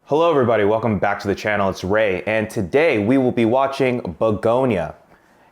Hello everybody, welcome back to the channel. It's Ray, and today we will be watching Bugonia.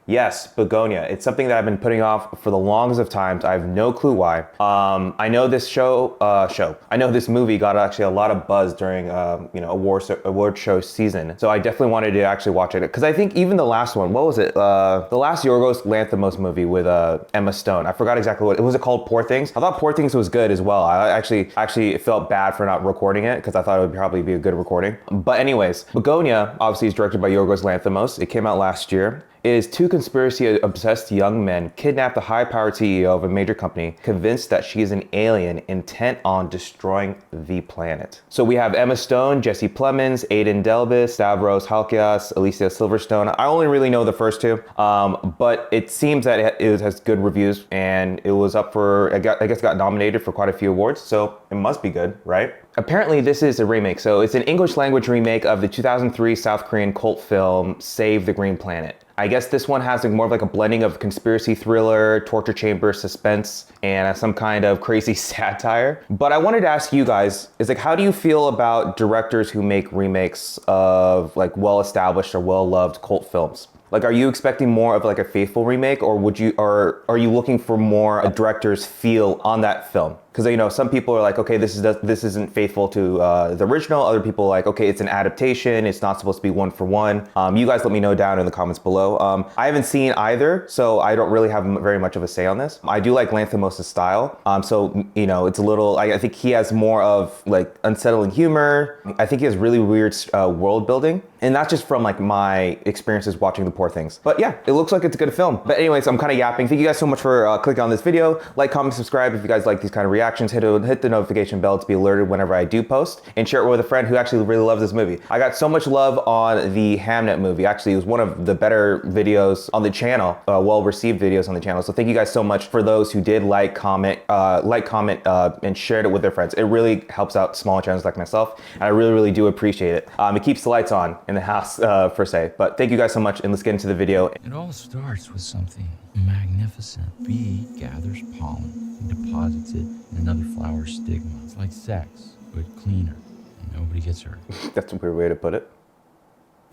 Yes, Bugonia. It's something that I've been putting off for the longest of times. I have no clue why. I know this I know this movie got actually a lot of buzz during, award show season. So I definitely wanted to actually watch it because I think even the last one, what was it? The last Yorgos Lanthimos movie with Emma Stone. I forgot exactly what it was. It called Poor Things. I thought Poor Things was good as well. I actually felt bad for not recording it because I thought it would probably be a good recording. But anyways, Bugonia obviously is directed by Yorgos Lanthimos. It came out last year. It is two conspiracy-obsessed young men kidnap the high-powered CEO of a major company, convinced that she is an alien intent on destroying the planet. So we have Emma Stone, Jesse Plemons, Aidan Delbis, Stavros Halkias, Alicia Silverstone. I only really know the first two, but it seems that it has good reviews, and it was up for, I guess got nominated for quite a few awards, so it must be good, right? Apparently this is a remake, so it's an English language remake of the 2003 South Korean cult film Save the Green Planet. I guess this one has more of like a blending of conspiracy thriller, torture chamber, suspense, and some kind of crazy satire. But I wanted to ask you guys, how do you feel about directors who make remakes of like well-established or well-loved cult films? Like, are you expecting more of like a faithful remake, or are you looking for more a director's feel on that film? Because some people are like, okay, this isn't faithful to the original. Other people are like, okay, it's an adaptation. It's not supposed to be one for one. You guys let me know down in the comments below. I haven't seen either, so I don't really have very much of a say on this. I do like Lanthimos' style. It's a little. I think he has more of like unsettling humor. I think he has really weird world building, and not just from like my experiences watching The Poor Things. But yeah, it looks like it's a good film. But anyways, I'm kind of yapping. Thank you guys so much for clicking on this video. Like, comment, subscribe if you guys like these kind of reactions. Hit the notification bell to be alerted whenever I do post, and share it with a friend who actually really loves this movie. I got so much love on the Hamnet movie. Actually, it was one of the better videos on the channel, well-received videos on the channel. So thank you guys so much for those who did comment, and shared it with their friends. It really helps out smaller channels like myself, and I really, really do appreciate it. It keeps the lights on in the house, per se. But thank you guys so much, and let's get into the video. It all starts with something magnificent. A bee gathers pollen and deposits it in another flower's stigma. It's like sex, but cleaner, and nobody gets hurt. That's a weird way to put it.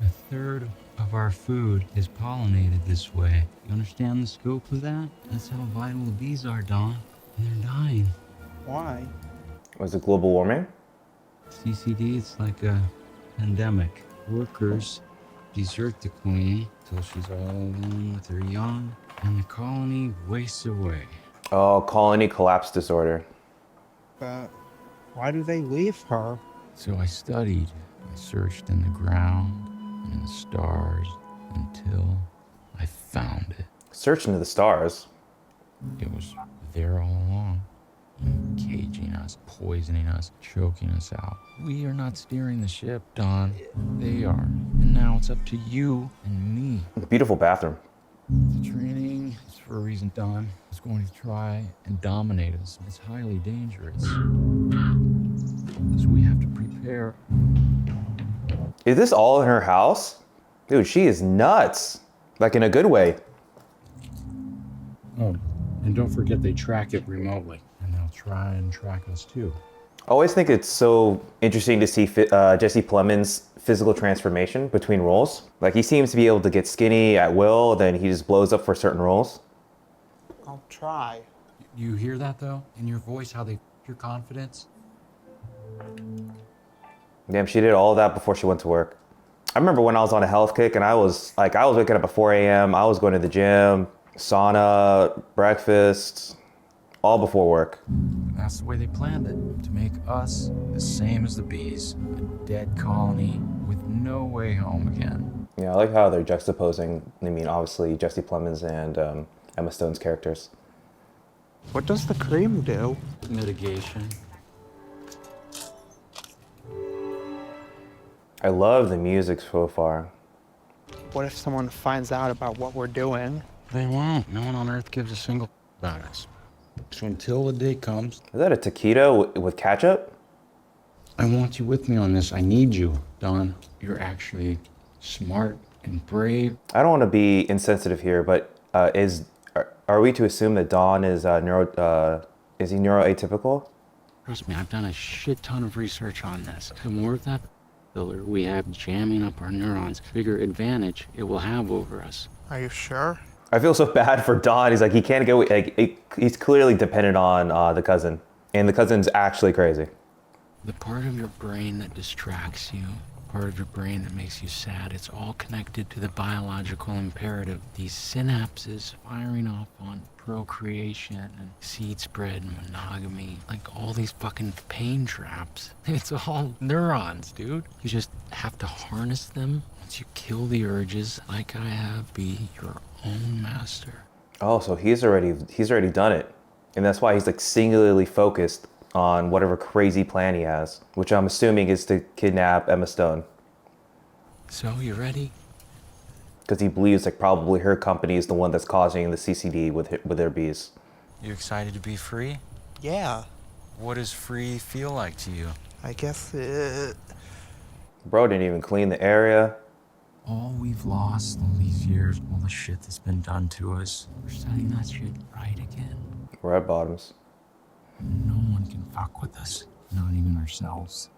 A third of our food is pollinated this way. You understand the scope of that? That's how vital the bees are, Don. And they're dying. Why? Was it global warming? CCD, it's like a pandemic. Workers desert the queen till she's all alone with her young, and the colony wastes away. Oh, colony collapse disorder. But why do they leave her? So I studied. I searched in the ground and in the stars until I found it. Search into the stars. It was there all along, caging us, poisoning us, choking us out. We are not steering the ship, Don. They are. And now it's up to you and me. Beautiful bathroom. The training is for a reason, Don. It's going to try and dominate us. It's highly dangerous. So we have to prepare. Is this all in her house? Dude, she is nuts. Like in a good way. Oh, and don't forget they track it remotely. And they'll try and track us too. I always think it's so interesting to see Jesse Plemons' physical transformation between roles. Like, he seems to be able to get skinny at will, then he just blows up for certain roles. I'll try. You hear that though? In your voice, how they your confidence? Damn, she did all of that before she went to work. I remember when I was on a health kick and I was waking up at 4 a.m. I was going to the gym, sauna, breakfast, all before work. That's the way they planned it, to make us the same as the bees, a dead colony with no way home again. Yeah, I like how they're juxtaposing, obviously, Jesse Plemons and Emma Stone's characters. What does the cream do? Mitigation. I love the music so far. What if someone finds out about what we're doing? They won't. No one on Earth gives a single about us. So until the day comes... Is that a taquito with ketchup? I want you with me on this. I need you, Don. You're actually smart and brave. I don't want to be insensitive here, but are we to assume that Don is neuroatypical? Trust me, I've done a shit ton of research on this. The more of that filler we have jamming up our neurons, bigger advantage it will have over us. Are you sure? I feel so bad for Don. He's like, he can't go, he's clearly dependent on the cousin. And the cousin's actually crazy. The part of your brain that distracts you, part of your brain that makes you sad, it's all connected to the biological imperative. These synapses firing off on procreation and seed spread and monogamy, like all these fucking pain traps. It's all neurons, dude. You just have to harness them. Once you kill the urges, like I have, be your own master. Oh, so he's already done it. And that's why he's like singularly focused on whatever crazy plan he has, which I'm assuming is to kidnap Emma Stone. So, you ready? Because he believes like probably her company is the one that's causing the CCD with their bees. You excited to be free? Yeah. What does free feel like to you? I guess it... Bro didn't even clean the area. All we've lost, all these years, all the shit that's been done to us, we're setting that shit right again. We're at bottoms. No one can fuck with us, not even ourselves.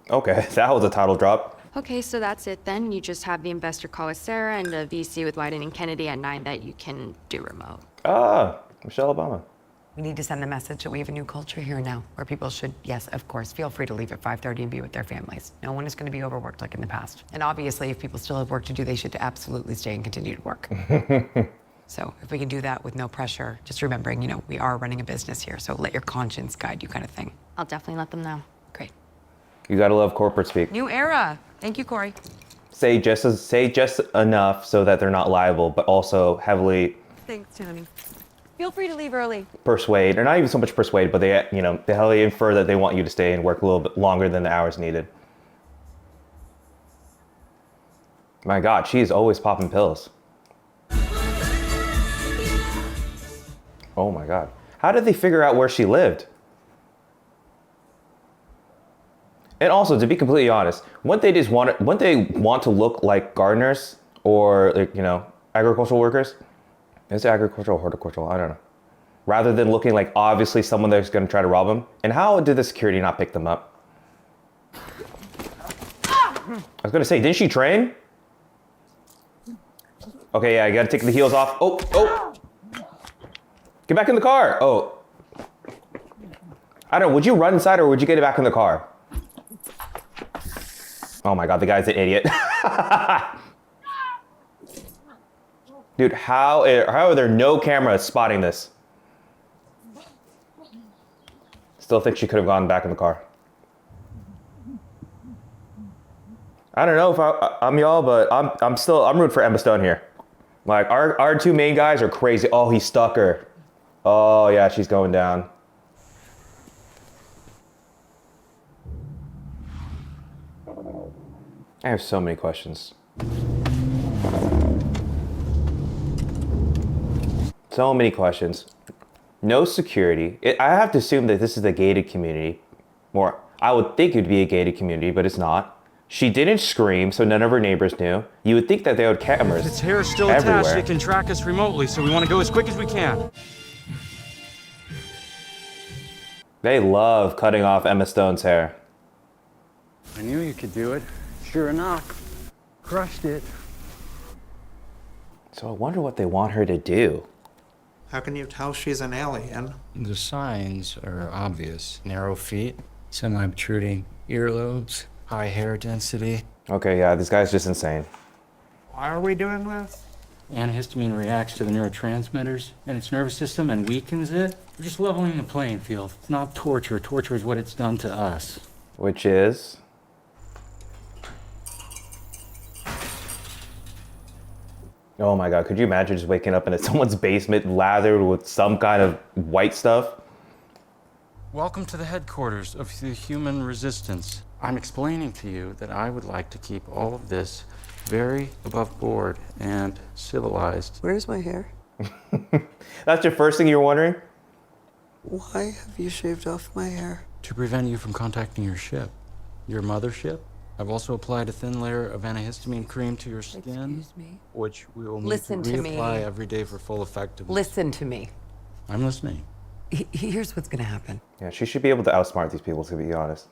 Okay, that was a title drop. Okay, so that's it then. You just have the investor call with Sarah and the VC with Wyden and Kennedy at 9 that you can do remote. Ah, Michelle Obama. We need to send the message that we have a new culture here now, where people should, yes, of course, feel free to leave at 5:30 and be with their families. No one is going to be overworked like in the past. And obviously, if people still have work to do, they should absolutely stay and continue to work. So if we can do that with no pressure, just remembering, we are running a business here, so let your conscience guide you kind of thing. I'll definitely let them know. Great. You gotta love corporate speak. New era. Thank you, Corey. Say just enough so that they're not liable, but also heavily Thanks, Tony. Feel free to leave early. persuade, or not even so much persuade, but they heavily infer that they want you to stay and work a little bit longer than the hours needed. My God, she's always popping pills. Oh my God. How did they figure out where she lived? And also, to be completely honest, wouldn't they want to look like gardeners or agricultural workers? Is it agricultural or horticultural? I don't know. Rather than looking like obviously someone that's going to try to rob them. And how did the security not pick them up? I was going to say, didn't she train? Okay, yeah, I got to take the heels off. Oh. Get back in the car. Oh. I don't know, would you run inside or would you get back in the car? Oh my God, the guy's an idiot. Dude, how are there no cameras spotting this? Still think she could have gone back in the car. I don't know if I'm y'all, but I'm rooting for Emma Stone here. Like our two main guys are crazy. Oh, he stuck her. Oh yeah, she's going down. I have so many questions. So many questions. No security. I have to assume that this is a gated community. Or I would think it would be a gated community, but it's not. She didn't scream, so none of her neighbors knew. You would think that they would cameras Its hair is still everywhere. attached. It can track us remotely, so we want to go as quick as we can. They love cutting off Emma Stone's hair. I knew you could do it. Sure enough. Crushed it. So I wonder what they want her to do. How can you tell she's an alien? The signs are obvious. Narrow feet, semi-protruding earlobes, high hair density. Okay, yeah, this guy's just insane. Why are we doing this? Antihistamine reacts to the neurotransmitters in its nervous system and weakens it. We're just leveling the playing field. It's not torture. Torture is what it's done to us. Which is... Oh my God, could you imagine just waking up in someone's basement lathered with some kind of white stuff? Welcome to the headquarters of the human resistance. I'm explaining to you that I would like to keep all of this very above board and civilized. Where's my hair? That's your first thing you're wondering? Why have you shaved off my hair? To prevent you from contacting your ship, your mothership. I've also applied a thin layer of antihistamine cream to your skin, Excuse me? which we will need Listen to to me. reapply every day for full effectiveness. Listen to me. I'm listening. Here's what's gonna happen. Yeah, she should be able to outsmart these people, to be honest.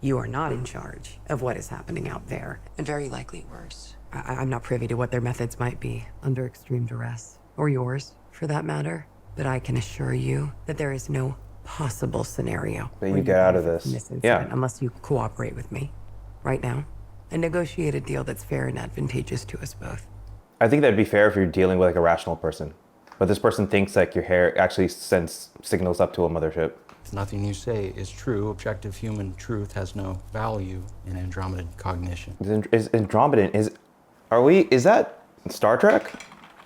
You are not in charge of what is happening out there, and very likely worse. I'm not privy to what their methods might be under extreme duress, or yours, for that matter. But I can assure you that there is no possible scenario That where you get out of benefit from this. incident Yeah. unless you cooperate with me right now and negotiate a deal that's fair and advantageous to us both. I think that'd be fair if you're dealing with like a rational person. But this person thinks like your hair actually sends signals up to a mothership. Nothing you say is true. Objective human truth has no value in Andromedan cognition. Is Andromedan, is that Star Trek?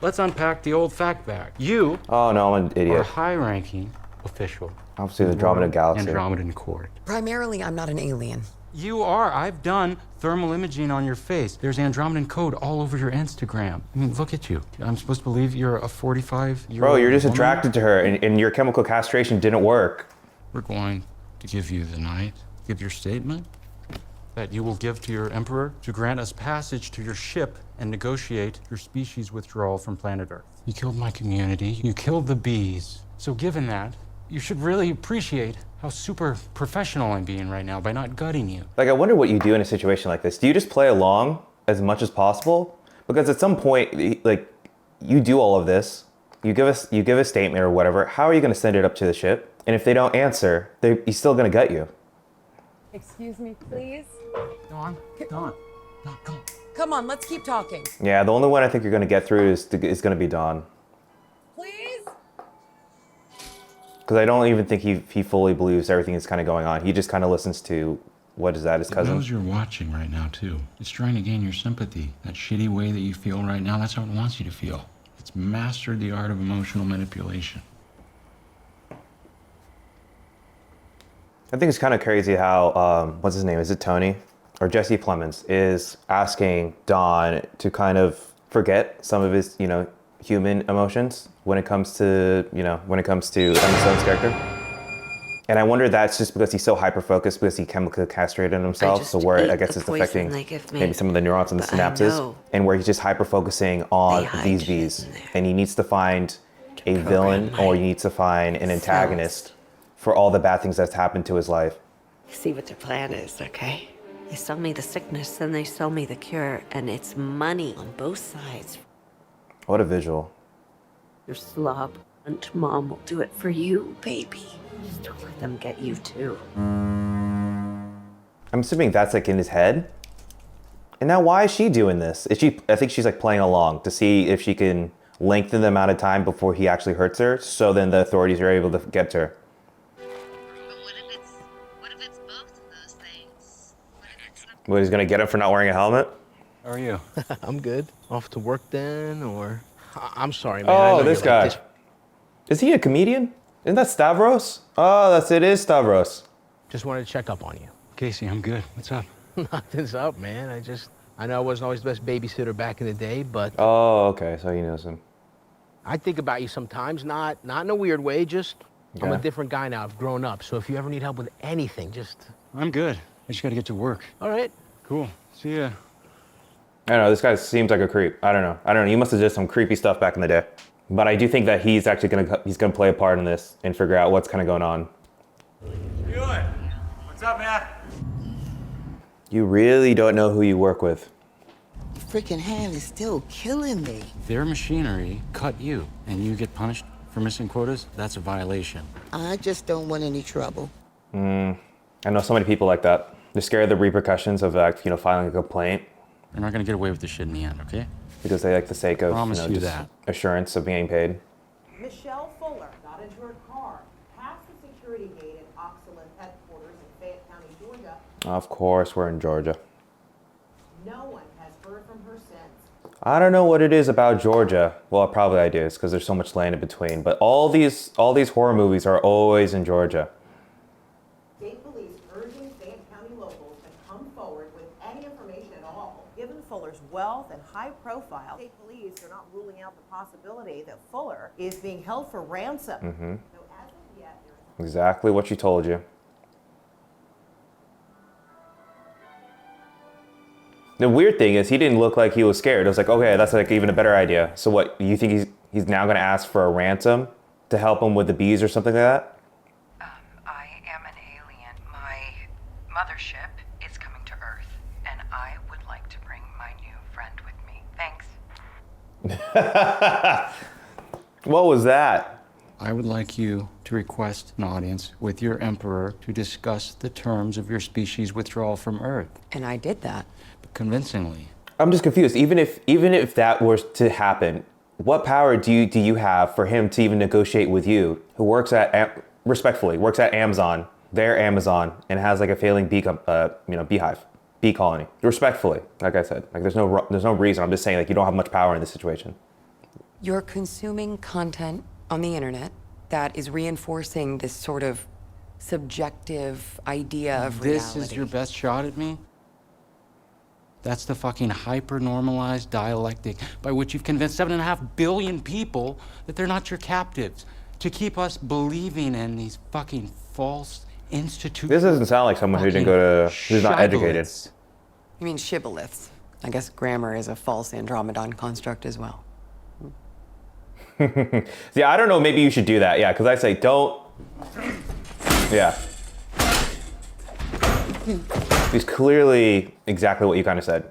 Let's unpack the old fact bag. You Oh no, I'm an are a idiot. high-ranking official. Obviously the in Andromeda Royal Galaxy. Andromedan Court. Primarily, I'm not an alien. You are. I've done thermal imaging on your face. There's Andromedan code all over your Instagram. I mean, look at you. I'm supposed to believe you're a 45-year-old Bro, you're just woman? attracted to her and your chemical castration didn't work. We're going to give you the night. Give your statement that you will give to your emperor to grant us passage to your ship and negotiate your species withdrawal from planet Earth. You killed my community. You killed the bees. So given that, you should really appreciate how super professional I'm being right now by not gutting you. Like, I wonder what you do in a situation like this. Do you just play along as much as possible? Because at some point, like, you do all of this, you give a statement or whatever. How are you going to send it up to the ship? And if they don't answer, he's still going to gut you. Excuse me, please? Dawn, come on. Come on, let's keep talking. Yeah, the only one I think you're going to get through is going to be Dawn. Please? Because I don't even think he fully believes everything that's kind of going on. He just kind of listens to, what is that, his It cousin? knows you're watching right now, too. It's trying to gain your sympathy. That shitty way that you feel right now, that's how it wants you to feel. It's mastered the art of emotional manipulation. I think it's kind of crazy how, what's his name? Is it Tony? Or Jesse Plemons is asking Don to kind of forget some of his, human emotions when it comes to Emma Stone's character. And I wonder that's just because he's so hyper-focused because he chemically castrated himself. So where I guess it's affecting maybe some of the neurons and the synapses. And where he's just hyper-focusing on these bees. And he needs to find a villain or he needs to find an antagonist for all the bad things that's happened to his life. See what their plan is, okay? They sell me the sickness, then they sell me the cure, and it's money on both sides. What a visual. Your slob and mom will do it for you, baby. Just don't let them get you too. I'm assuming that's like in his head. And now why is she doing this? I think she's like playing along to see if she can lengthen the amount of time before he actually hurts her, so then the authorities are able to get to her. Well, he's gonna get him for not wearing a helmet? How are you? I'm good. Off to work then, or... I'm sorry, man. I know Oh, this you're guy. like Is he a comedian? Isn't that Stavros? Oh, it is Stavros. Just wanted to check up on you. Casey, I'm good. What's up? Nothing's up, man. I know I wasn't always the best babysitter back in the day, but Oh, okay, so he knows him. I think about you sometimes, not in a weird way, just I'm a Okay. different guy now. I've grown up, so if you ever need help with anything, just... I'm good. I just gotta get to work. All right. Cool. See ya. I don't know, this guy seems like a creep. I don't know. You must have did some creepy stuff back in the day. But I do think that he's actually gonna play a part in this and figure out what's kind of going on. Bueller, what's up, man? You really don't know who you work with. Freaking hand is still killing me. Their machinery cut you, and you get punished for missing quotas? That's a violation. I just don't want any trouble. I know so many people like that. They're scared of the repercussions of filing a complaint. You're not gonna get away with this shit in the end, okay? Because they like the sake of Promise you just that. assurance of being paid. Michelle Fuller got into her car, past the security gate at Oxaland headquarters in Fayette County, Georgia. Of course, we're in Georgia. No one has heard from her since. I don't know what it is about Georgia. Well, probably I do, it's because there's so much land in between. But all these horror movies are always in Georgia. State police urging Fayette County locals to come forward with any information at all. Given Fuller's wealth and high profile, state police are not ruling out the possibility that Fuller is being held for ransom. Mm-hmm. So as of yet, there is Exactly what she told you. The weird thing is he didn't look like he was scared. I was like, okay, that's like even a better idea. So what, you think he's now gonna ask for a ransom to help him with the bees or something like that? I am an alien. My mothership What was that? I would like you to request an audience with your emperor to discuss the terms of your species' withdrawal from Earth. And I did that. But convincingly. I'm just confused. Even if that was to happen, what power do you have for him to even negotiate with you, who works at respectfully works at Amazon, their Amazon, and has like a failing beehive, bee colony? Respectfully, like I said, like there's no reason. I'm just saying like you don't have much power in this situation. You're consuming content on the internet that is reinforcing this sort of subjective idea of reality. This is your best shot at me? That's the fucking hyper-normalized dialectic by which you've convinced 7.5 billion people that they're not your captives, to keep us believing in these fucking false institutions. This doesn't sound like someone who didn't go to, who's not educated. You mean shibboleths? I guess grammar is a false Andromedon construct as well. Yeah, I don't know, maybe you should do that, yeah, because I say don't, yeah. He's clearly exactly what you kind of said.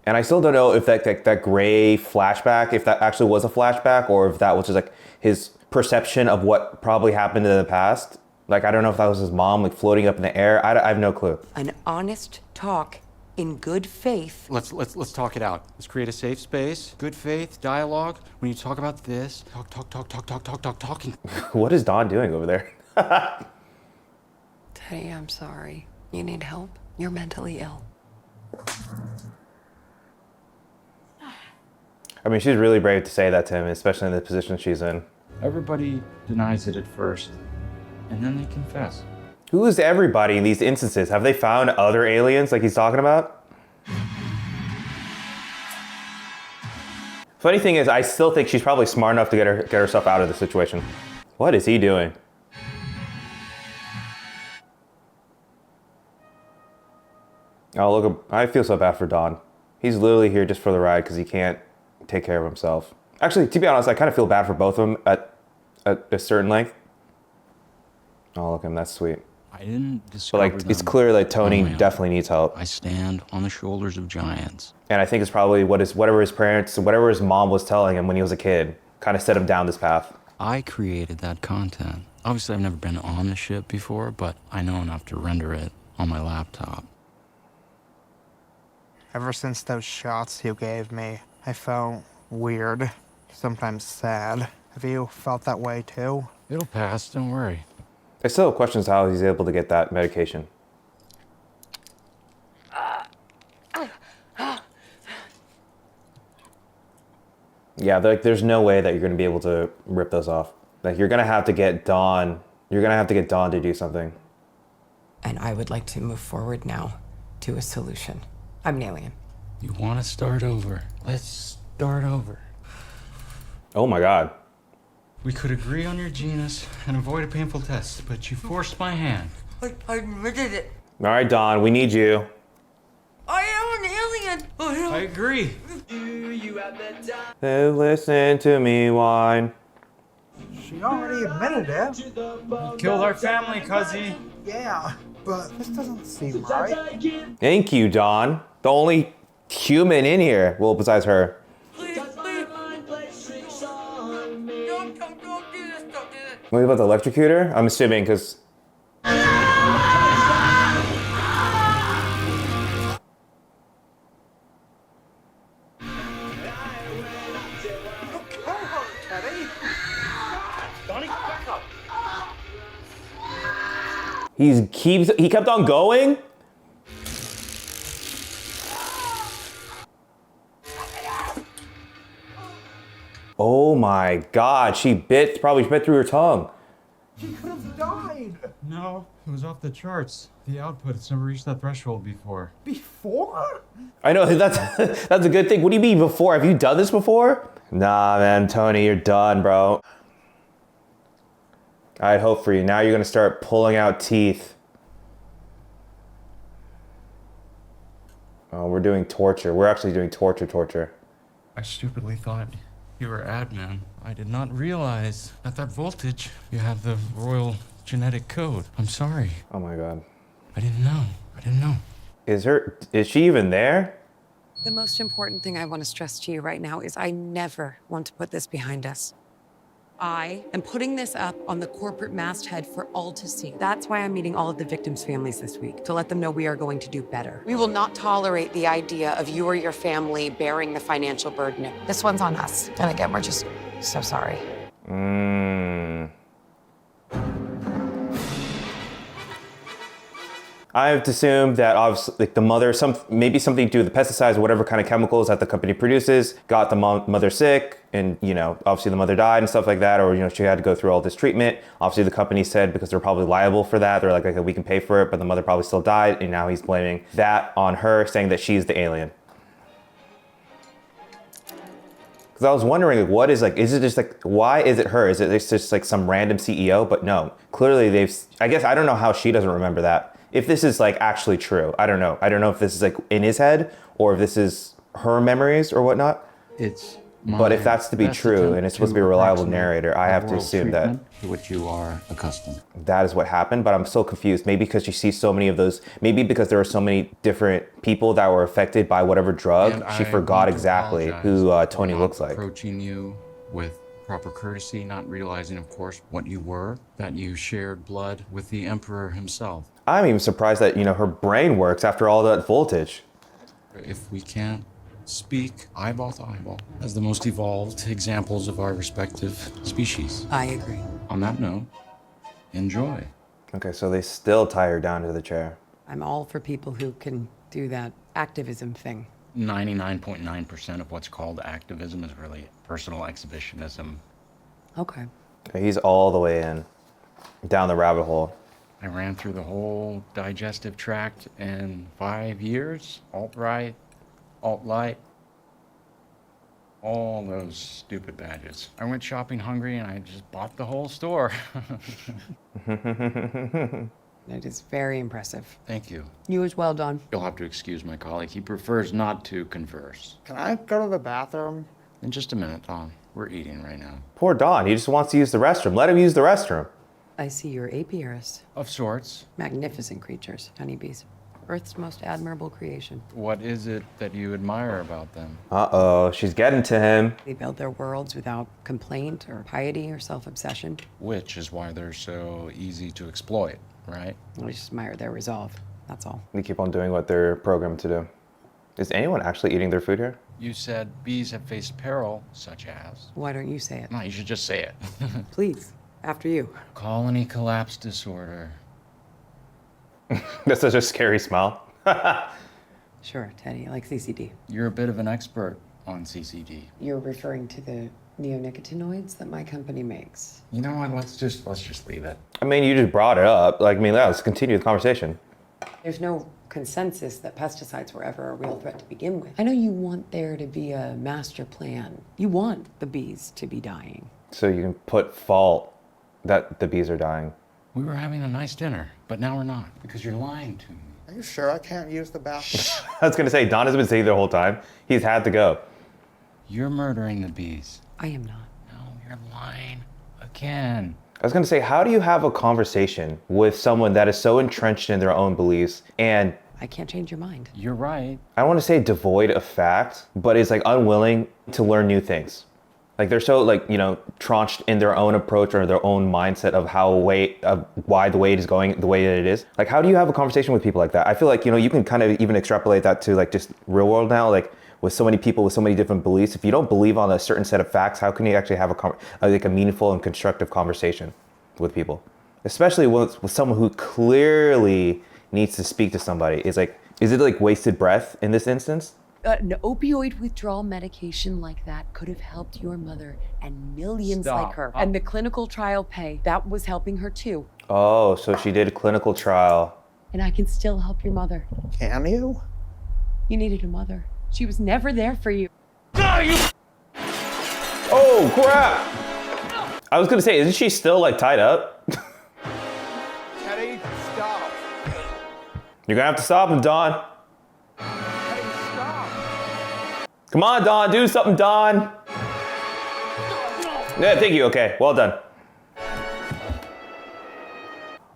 And I still don't know if that gray flashback, if that actually was a flashback, or if that was just like his perception of what probably happened in the past. Like, I don't know if that was his mom like floating up in the air. I have no clue. An honest talk in good faith. Let's talk it out. Let's create a safe space, good faith, dialogue. When you talk about this, talking. What is Dawn doing over there? Teddy, I'm sorry. You need help? You're mentally ill. I mean, she's really brave to say that to him, especially in the position she's in. Everybody denies it at first, and then they confess. Who is everybody in these instances? Have they found other aliens like he's talking about? Funny thing is, I still think she's probably smart enough to get herself out of the situation. What is he doing? Oh, look, I feel so bad for Don. He's literally here just for the ride because he can't take care of himself. Actually, to be honest, I kind of feel bad for both of them at a certain length. Oh, look at him, that's sweet. I didn't discover But like, it's clear that Tony definitely needs help. I stand on the shoulders of giants. And I think it's probably whatever his parents, whatever his mom was telling him when he was a kid, kind of set him down this path. I created that content. Obviously, I've never been on the ship before, but I know enough to render it on my laptop. Ever since those shots you gave me, I felt weird, sometimes sad. Have you felt that way too? It'll pass, don't worry. I still have questions how he's able to get that medication. Yeah, like there's no way that you're gonna be able to rip those off. Like you're gonna have to get Dawn. You're gonna have to get Dawn to do something. And I would like to move forward now to a solution. I'm an alien. You want to start over? Let's start over. Oh my God. We could agree on your genus and avoid a painful test, but you forced my hand. I admitted it. All right, Dawn, we need you. I am an alien. I agree. Listen to me whine. She already admitted it. You killed our family, Cuzzy. Yeah, but this doesn't seem right. Thank you, Dawn. The only human in here. Well, besides her. Please, please. Don't do this, don't do this. What about the electrocutor? I'm assuming, because... He kept on going? Oh my God, probably bit through her tongue. She could have died. No, it was off the charts. The output, it's never reached that threshold before. Before? I know, that's a good thing. What do you mean before? Have you done this before? Nah, man, Tony, you're done, bro. I had hope for you. Now you're gonna start pulling out teeth. Oh, we're doing torture. We're actually doing torture. I stupidly thought you were admin. I did not realize at that voltage you had the royal genetic code. I'm sorry. Oh my God. I didn't know. Is she even there? The most important thing I want to stress to you right now is I never want to put this behind us. I am putting this up on the corporate masthead for all to see. That's why I'm meeting all of the victims' families this week, to let them know we are going to do better. We will not tolerate the idea of you or your family bearing the financial burden. This one's on us. And again, we're just so sorry. I have to assume that obviously, like the mother, maybe something to do with the pesticides or whatever kind of chemicals that the company produces, got the mother sick, and obviously the mother died and stuff like that, or she had to go through all this treatment. Obviously, the company said because they're probably liable for that, they're like, okay, we can pay for it, but the mother probably still died, and now he's blaming that on her, saying that she's the alien. Because I was wondering, like, what is is it just like, why is it her? Is it just like some random CEO? But no, clearly I guess I don't know how she doesn't remember that. If this is like actually true, I don't know. I don't know if this is like in his head or if this is her memories or whatnot. But if that's to be true and it's supposed to be a reliable narrator, I have to assume that to which you are accustomed. that is what happened. But I'm still confused. Maybe because you see so many of those, maybe because there are so many different people that were affected by whatever drug, And she I forgot want to exactly apologize who for Tony not looks like. Approaching you with proper courtesy, not realizing, of course, what you were, that you shared blood with the Emperor himself. I'm even surprised that, her brain works after all that voltage. If we can't speak eyeball to eyeball as the most evolved examples of our respective species. I agree. On that note, enjoy. Okay, so they still tie her down to the chair. I'm all for people who can do that activism thing. 99.9% of what's called activism is really personal exhibitionism. Okay. Okay, he's all the way in, down the rabbit hole. I ran through the whole digestive tract in 5 years. Alt-right, alt-light, all those stupid badges. I went shopping hungry and I just bought the whole store. It is very impressive. Thank you. You as well, Don. You'll have to excuse my colleague. He prefers not to converse. Can I go to the bathroom? In just a minute, Don. We're eating right now. Poor Don, he just wants to use the restroom. Let him use the restroom. I see you're apiarists. Of sorts. Magnificent creatures, honeybees. Earth's most admirable creation. What is it that you admire about them? Uh-oh, she's getting to him. They build their worlds without complaint or piety or self-obsession. Which is why they're so easy to exploit, right? I just admire their resolve, that's all. They keep on doing what they're programmed to do. Is anyone actually eating their food here? You said bees have faced peril, such as... Why don't you say it? No, you should just say it. Please, after you. Colony collapse disorder. That's such a scary smile. Sure, Teddy, like CCD. You're a bit of an expert on CCD. You're referring to the neonicotinoids that my company makes. You know what, let's just leave it. I mean, you just brought it up. Let's continue the conversation. There's no consensus that pesticides were ever a real threat to begin with. I know you want there to be a master plan. You want the bees to be dying. So you can put fault that the bees are dying. We were having a nice dinner, but now we're not, because you're lying to me. Are you sure I can't use the bathroom? I was gonna say, Don has been saying the whole time. He's had to go. You're murdering the bees. I am not. No, you're lying again. I was gonna say, how do you have a conversation with someone that is so entrenched in their own beliefs and I can't change your mind. You're right. I don't want to say devoid of fact, but is unwilling to learn new things. They're so trenched in their own approach or their own mindset of why the weight is going the way that it is. How do you have a conversation with people like that? I feel like, you can kind of even extrapolate that to just real world now, with so many people with so many different beliefs. If you don't believe on a certain set of facts, how can you actually have a meaningful and constructive conversation with people? Especially with someone who clearly needs to speak to somebody. Is it wasted breath in this instance? An opioid withdrawal medication like that could have helped your mother and millions like her. And the clinical trial pay, that was helping her too. Oh, so she did a clinical trial. And I can still help your mother. Can you? You needed a mother. She was never there for you. Oh, crap! I was gonna say, isn't she still tied up? Teddy, stop. You're gonna have to stop him, Don. Come on, Don, do something, Don. Yeah, thank you, okay, well done.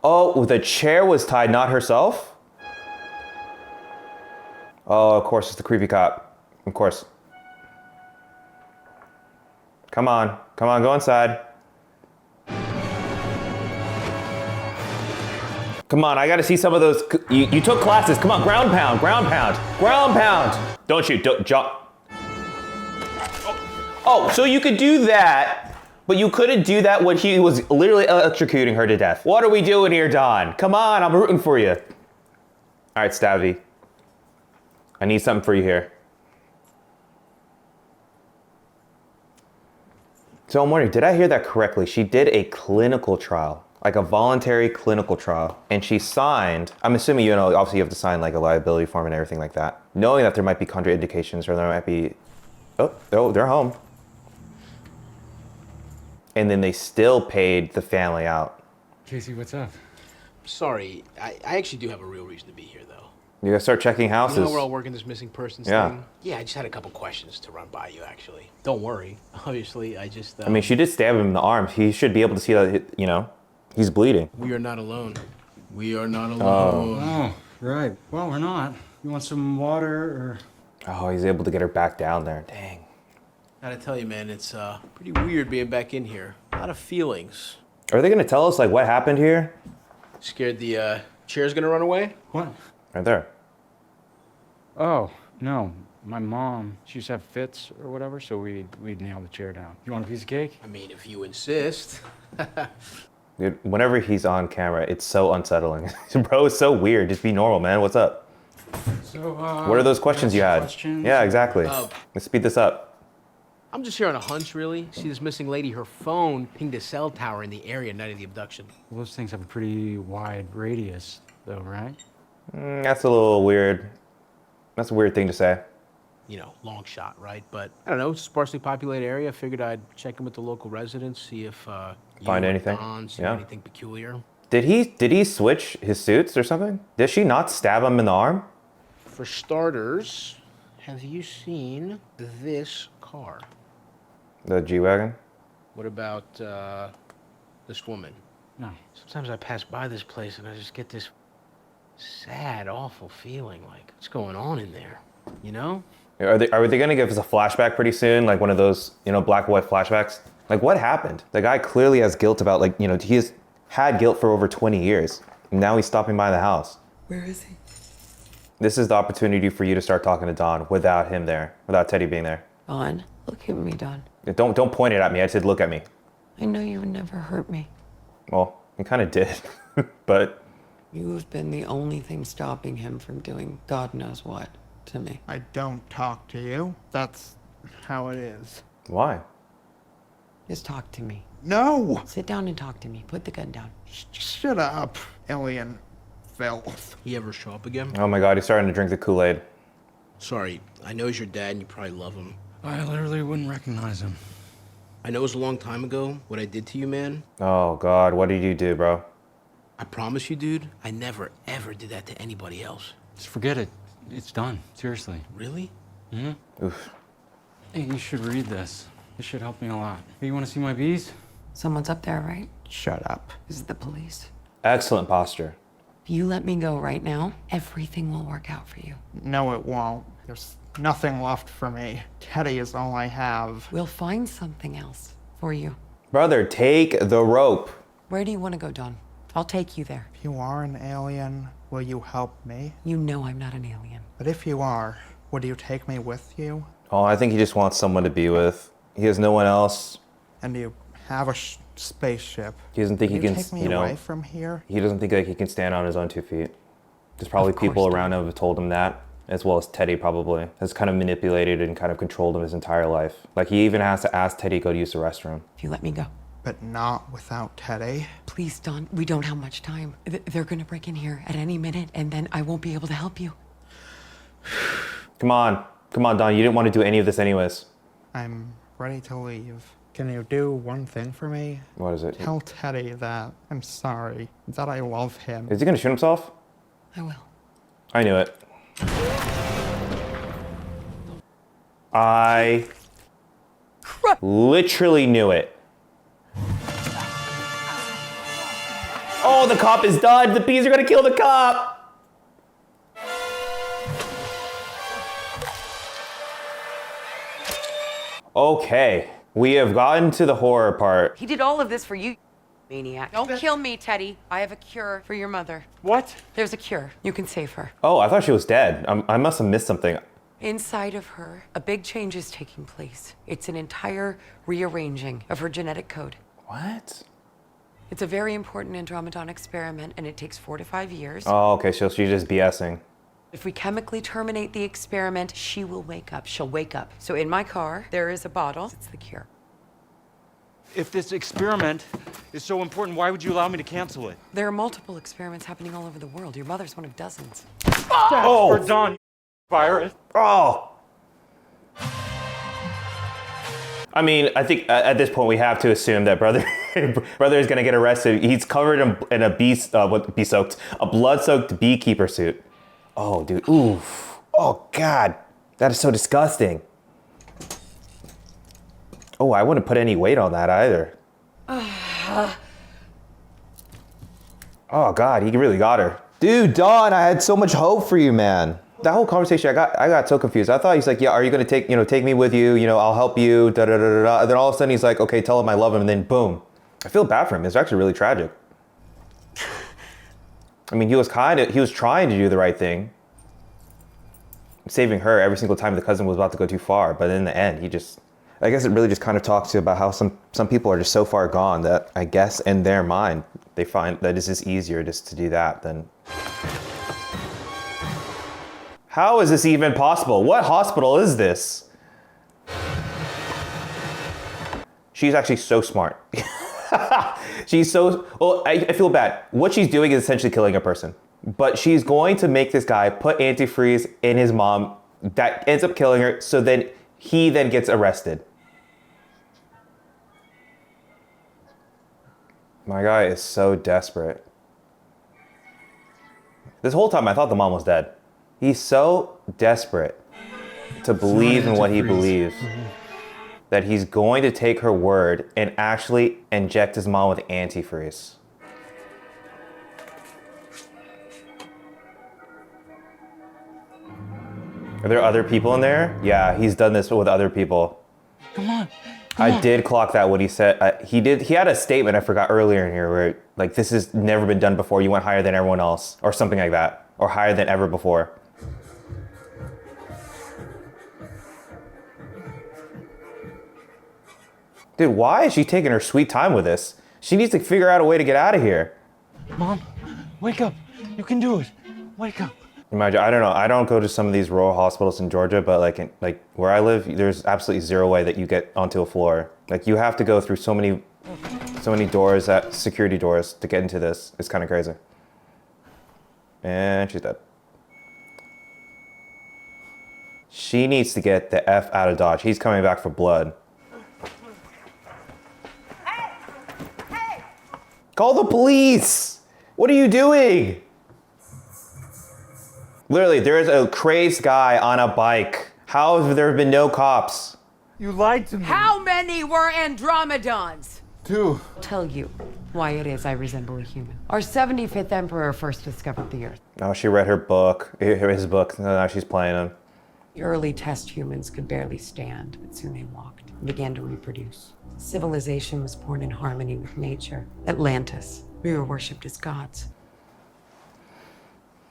Oh, the chair was tied, not herself? Oh, of course, it's the creepy cop. Of course. Come on, go inside. Come on, I gotta see some of those. You took classes. Come on, ground pound. Don't shoot, don't jump. Oh, so you could do that, but you couldn't do that when he was literally electrocuting her to death. What are we doing here, Don? Come on, I'm rooting for you. All right, Stabby. I need something for you here. So I'm wondering, did I hear that correctly? She did a clinical trial, like a voluntary clinical trial, and she signed, I'm assuming, you know, obviously you have to sign like a liability form and everything like that, knowing that there might be contraindications or there might be, oh, they're home. And then they still paid the family out. Casey, what's up? Sorry, I actually do have a real reason to be here, though. You gotta start checking houses. You know we're all working this missing persons thing? Yeah, I just had a couple questions to run by you, actually. Don't worry. Obviously, I just... I mean, she did stab him in the arm. He should be able to see that, you know, he's bleeding. We are not alone. We are not alone. Oh, right. Well, we're not. You want some water or... Oh, he's able to get her back down there. Dang. Gotta tell you, man, it's pretty weird being back in here. A lot of feelings. Are they gonna tell us, like, what happened here? Scared the chair's gonna run away? What? Right there. Oh, no. My mom, she used to have fits or whatever, so we'd nail the chair down. You want a piece of cake? I mean, if you insist. Dude, whenever he's on camera, it's so unsettling. Bro, it's so weird. Just be normal, man. What's up? So, what are those questions you had? questions? Yeah, exactly. Let's speed this up. I'm just here on a hunch, really. See this missing lady, her phone pinged a cell tower in the area night of the abduction. Well, those things have a pretty wide radius, though, right? That's a little weird. That's a weird thing to say. You know, long shot, right? But I don't know, it's a sparsely populated area. I figured I'd check in with the local residents, see if Find anything? See anything peculiar. Did he switch his suits or something? Did she not stab him in the arm? For starters, have you seen this car? The G-Wagon? What about this woman? No. Sometimes I pass by this place and I just get this sad, awful feeling, like, what's going on in there, you know? Are they gonna give us a flashback pretty soon? Like one of those, you know, black and white flashbacks? Like what happened? The guy clearly has guilt about, like, you know, he has had guilt for over 20 years. And now he's stopping by the house. Where is he? This is the opportunity for you to start talking to Don without him there, without Teddy being there. Don, look at me, Don. Don't point it at me. I said look at me. I know you would never hurt me. Well, he kind of did, but... You've been the only thing stopping him from doing God knows what to me. I don't talk to you. That's how it is. Why? Just talk to me. No! Sit down and talk to me. Put the gun down. Shut up, alien filth. He ever show up again? Oh my God, he's starting to drink the Kool-Aid. Sorry, I know he's your dad and you probably love him. I literally wouldn't recognize him. I know it was a long time ago, what I did to you, man. Oh God, what did you do, bro? I promise you, dude, I never, ever did that to anybody else. Just forget it. It's done. Seriously. Really? Mm-hmm. Oof. Hey, you should read this. This should help me a lot. Hey, you want to see my bees? Someone's up there, right? Shut up. This is the police. Excellent posture. If you let me go right now, everything will work out for you. No, it won't. There's nothing left for me. Teddy is all I have. We'll find something else for you. Brother, take the rope. Where do you want to go, Don? I'll take you there. If you are an alien, will you help me? You know I'm not an alien. But if you are, would you take me with you? Oh, I think he just wants someone to be with. He has no one else. And you have a spaceship. He doesn't think Will he can, take me you know, away from here? he doesn't think like he can stand on his own 2 feet. There's probably people around him who have told him that, as well as Teddy probably has kind of manipulated and kind of controlled him his entire life. Like he even has to ask Teddy to go to use the restroom. If you let me go. But not without Teddy. Please, Don, we don't have much time. They're gonna break in here at any minute, and then I won't be able to help you. Come on, Don. You didn't want to do any of this anyways. I'm ready to leave. Can you do one thing for me? What is it? Tell Teddy that I'm sorry, that I love him. Is he gonna shoot himself? I will. I knew it. I literally knew it. Oh, the cop is done. The bees are gonna kill the cop. Okay, we have gotten to the horror part. He did all of this for you, maniac. Don't kill me, Teddy. I have a cure for your mother. What? There's a cure. You can save her. Oh, I thought she was dead. I must have missed something. Inside of her, a big change is taking place. It's an entire rearranging of her genetic code. What? It's a very important Andromedon experiment, and it takes 4 to 5 years. Oh, okay, so she's just BSing. If we chemically terminate the experiment, she will wake up. She'll wake up. So in my car, there is a bottle. It's the cure. If this experiment is so important, why would you allow me to cancel it? There are multiple experiments happening all over the world. Your mother's one of dozens. Oh, for Dawn, virus. Oh! I mean, I think at this point we have to assume that brother is gonna get arrested. He's covered in a blood-soaked beekeeper suit. Oh, dude, oof. Oh, God, that is so disgusting. Oh, I wouldn't put any weight on that either. Oh, God, he really got her. Dude, Dawn, I had so much hope for you, man. That whole conversation, I got so confused. I thought he's like, yeah, are you gonna take me with you? I'll help you, da da da da da. And then all of a sudden he's like, okay, tell him I love him, and then boom. I feel bad for him. It's actually really tragic. I mean, he was trying to do the right thing, saving her every single time the cousin was about to go too far. But in the end, I guess it really just kind of talks to about how some people are just so far gone that I guess in their mind, they find that it's just easier just to do that than... How is this even possible? What hospital is this? She's actually so smart. She's so, well, I feel bad. What she's doing is essentially killing a person. But she's going to make this guy put antifreeze in his mom. That ends up killing her, so then he then gets arrested. My guy is so desperate. This whole time I thought the mom was dead. He's so desperate to believe in what he believes that he's going to take her word and actually inject his mom with antifreeze. Are there other people in there? Yeah, he's done this with other people. Come on. I did clock that what he said. He had a statement I forgot earlier in here where like, this has never been done before. You went higher than everyone else or something like that, or higher than ever before. Dude, why is she taking her sweet time with this? She needs to figure out a way to get out of here. Mom, wake up. You can do it. Wake up. Imagine, I don't know. I don't go to some of these rural hospitals in Georgia, but like where I live, there's absolutely zero way that you get onto a floor. Like you have to go through so many doors, security doors to get into this. It's kind of crazy. And she's dead. She needs to get the F out of Dodge. He's coming back for blood. Call the police! What are you doing? Literally, there's a crazed guy on a bike. How have there been no cops? You lied to me. How many were Andromedons? 2. I'll tell you why it is I resemble a human. Our 75th emperor first discovered the Earth. Oh, she read her book, his book, and now she's playing him. The early test humans could barely stand, but soon they walked and began to reproduce. Civilization was born in harmony with nature. Atlantis, we were worshipped as gods.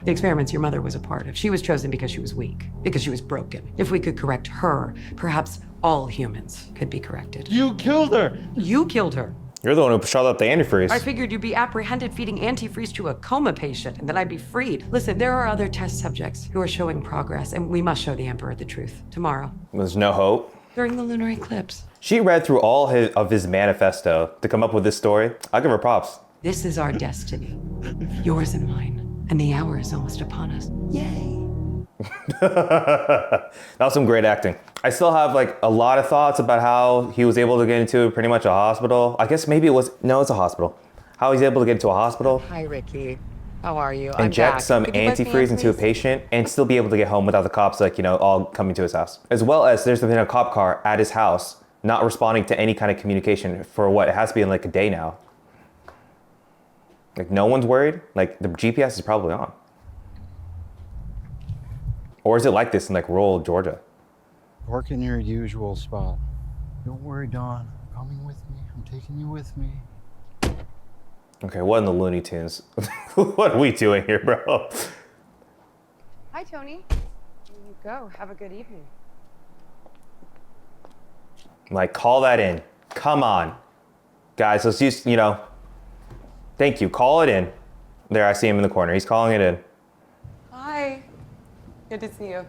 The experiments your mother was a part of, she was chosen because she was weak, because she was broken. If we could correct her, perhaps all humans could be corrected. You killed her. You killed her. You're the one who shot up the antifreeze. I figured you'd be apprehended feeding antifreeze to a coma patient, and then I'd be freed. Listen, there are other test subjects who are showing progress, and we must show the Emperor the truth tomorrow. There's no hope. During the lunar eclipse. She read through all of his manifesto to come up with this story. I'll give her props. This is our destiny, yours and mine, and the hour is almost upon us. Yay! That was some great acting. I still have like a lot of thoughts about how he was able to get into pretty much a hospital. I guess maybe it's a hospital. How he's able to get into a hospital. Hi, Ricky. How are you? Inject some antifreeze into a patient and still be able to get home without the cops all coming to his house. As well as there's been a cop car at his house not responding to any kind of communication for what? It has to be in like a day now. Like no one's worried? Like the GPS is probably on. Or is it like this in like rural Georgia? Work in your usual spot. Don't worry, Dawn. I'm coming with me. I'm taking you with me. Okay, what in the Looney Tunes? What are we doing here, bro? Hi, Tony. Here you go. Have a good evening. Like, call that in. Come on. Guys, let's use, thank you. Call it in. There, I see him in the corner. He's calling it in. Hi. Good to see you.